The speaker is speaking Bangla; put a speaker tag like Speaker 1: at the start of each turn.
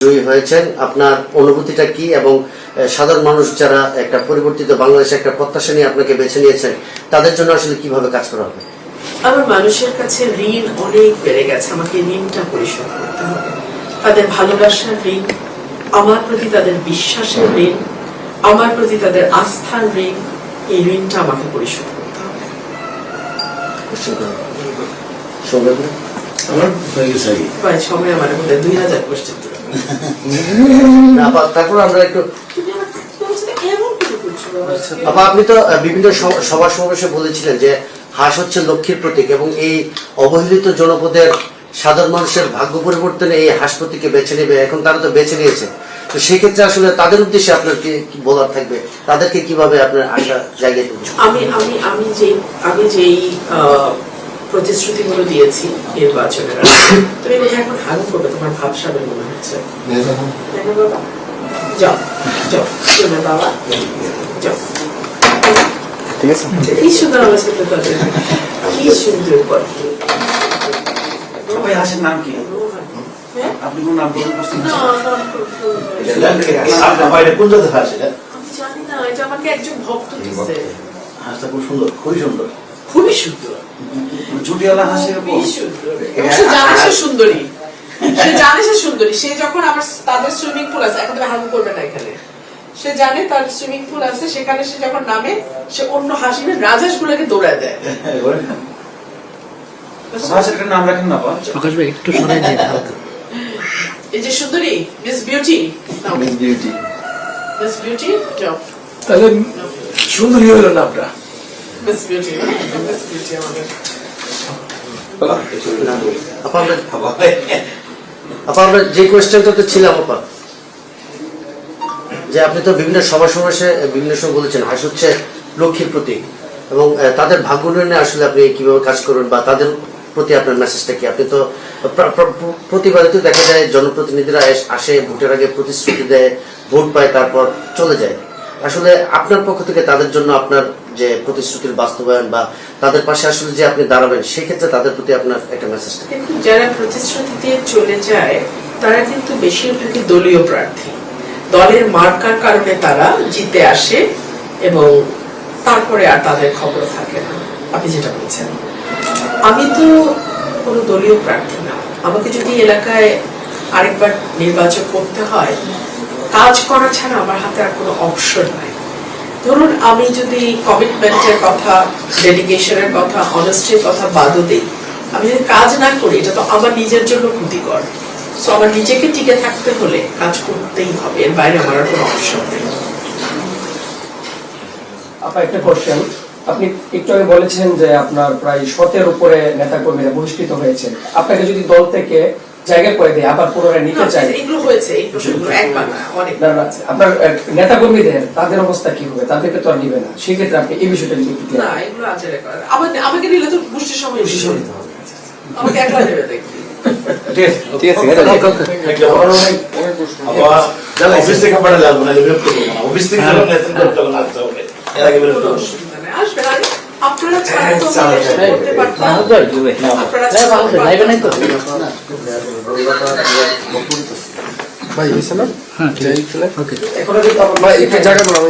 Speaker 1: জয়ী হয়েছেন, আপনার অনুভূতিটা কি এবং সাধারণ মানুষ যারা একটা পরিবর্তিত বাংলাদেশে একটা প্রত্যাশা নিয়ে আপনাকে বেছে নিয়েছেন তাদের জন্য আসলে কিভাবে কাজ করা হবে?
Speaker 2: আমার মানুষের কাছে ঋণ অনেক বেড়ে গেছে, আমাকে ঋণটা পরিশোধ করতে হবে। তাদের ভালোবাসার ঋণ, আমার প্রতি তাদের বিশ্বাসের ঋণ, আমার প্রতি তাদের আস্থার ঋণ, এই ঋণটা আমাকে পরিশোধ করতে হবে। সময় আমার মধ্যে 2000 কোশ্চেন।
Speaker 1: তারপর আমরা একটু আপনি তো বিভিন্ন সভা সমাবেশে বলেছিলেন যে হাঁস হচ্ছে লক্ষ্মীর প্রতীক এবং এই অবহেলিত জনপদের সাধারণ মানুষের ভাগ্য পরিবর্তনে এই হাঁস প্রতীককে বেছে নেবে, এখন তারা তো বেছে নিয়েছে, তো সেই ক্ষেত্রে আসলে তাদের উদ্দেশ্যে আপনার কি বলার থাকবে, তাদেরকে কিভাবে আপনার আশা জায়গায় তুলবেন?
Speaker 2: আমি যেই প্রতিশ্রুতিগুলো দিয়েছি নির্বাচনের তুমি এখন হাগু করবে, তোমার ভাবসাবের মনে হচ্ছে। যাও যাও বাবা যাও, ঠিক আছে। এই সুন্দর আমার সাথে তাদের কি সুন্দর কথা।
Speaker 3: সবাই হাসের নাম কি? আপনি কোন নাম বলতে পারছেন?
Speaker 2: আমি জানি না, এটা আমাকে একজন ভক্ত দিচ্ছে।
Speaker 3: হাসটা খুব সুন্দর, খুবই সুন্দর,
Speaker 2: খুবই সুন্দর।
Speaker 3: ঝুটিওয়ালা হাসির
Speaker 2: সে জানে সে সুন্দরী, সে জানে সে সুন্দরী। সে যখন আমার তাদের সুইমিং পুল আছে, এখন তুমি হাগু করবে না এখানে, সে জানে তার সুইমিং পুল আছে, সেখানে সে যখন নামে সে অন্য হাসির রাজহাঁস গুলোকে দৌড়ায় দেয়।
Speaker 3: নাম রাখেন না
Speaker 1: প্রকাশ ভাই একটু সরাই দিন হালকা।
Speaker 2: এই যে সুন্দরী miss beauty,
Speaker 3: miss beauty,
Speaker 2: miss beauty যাও।
Speaker 3: তাহলে সুন্দরী হলো নামটা
Speaker 2: মিস বিউটি, মিস বিউটি আমাদের।
Speaker 1: আমরা যে কোয়েশ্চেনটাতে ছিলাম আপা, যে আপনি তো বিভিন্ন সভা সমাবেশে বিভিন্ন সময় বলেছেন হাঁস হচ্ছে লক্ষ্মীর প্রতীক এবং তাদের ভাগ্য উন্নয়নে আসলে আপনি কিভাবে কাজ করবেন বা তাদের প্রতি আপনার মেসেজটা কি? আপনি তো প্রতিবারে তো দেখা যায় জনপ্রতিনিধিরা আসে, ভোটের আগে প্রতিশ্রুতি দেয়, ভোট পায়, তারপর চলে যায়। আসলে আপনার পক্ষ থেকে তাদের জন্য আপনার যে প্রতিশ্রুতির বাস্তবায়ন বা তাদের পাশে আসলে যে আপনি দাঁড়াবেন, সেক্ষেত্রে তাদের প্রতি আপনার একটা মেসেজ।
Speaker 2: যারা প্রতিশ্রুতি দিয়ে চলে যায় তারা কিন্তু বেশিরভাগই দলীয় প্রার্থী, দলের মার্কার কারণে তারা জিতে আসে এবং তারপরে আর তাদের খবর থাকে না। আপনি যেটা বলছেন, আমি তো কোনো দলীয় প্রার্থী না। আমাকে যদি এলাকায় আরেকবার নির্বাচন করতে হয়, কাজ করা ছাড়া আমার হাতে আর কোনো অপশন নাই। ধরুন আমি যদি কমিটমেন্টের কথা, ডেডিকেশনের কথা, অনেস্টির কথা বাদও দিই, আমি যদি কাজ না করি এটা তো আমার নিজের জন্য ক্ষতিকর। সো আমার নিজেকে টিকে থাকতে হলে কাজ করতেই হবে, এর বাইরে আমার আর কোনো অপশন নেই।
Speaker 4: আপনার একটা কোশ্চেন, আপনি একটু আগে বলেছেন যে আপনার প্রায় 100-এর উপরে নেতাকর্মীরা বহিষ্কৃত হয়েছে। আপনাকে যদি দল থেকে জায়গা করে দেয়, আবার পুনরায় নিতে চাই,
Speaker 2: এগুলো হয়েছে, এই প্রশ্নগুলো একবার না, অনেক।
Speaker 4: আপনার নেতাকর্মীদের তাদের অবস্থা কি হবে? তাদেরকে তো আর নিবে না, সেক্ষেত্রে আপনি এই বিষয়টা নিয়ে কি
Speaker 2: না, এগুলো আচারে করে। আমাকে নিলে তো গোষ্ঠীর সময় আমাকে একলা নেবে দেখি।
Speaker 3: ঠিক আছে, অফিস থেকে পাঠালে লাগবে না, অফিস থেকে
Speaker 2: আসবে না, আপনারা ছাড়া তো করতে পারতাম। আপনারা
Speaker 5: ভাই হয়েছে না? হ্যাঁ,
Speaker 4: এখন জায়গা বলা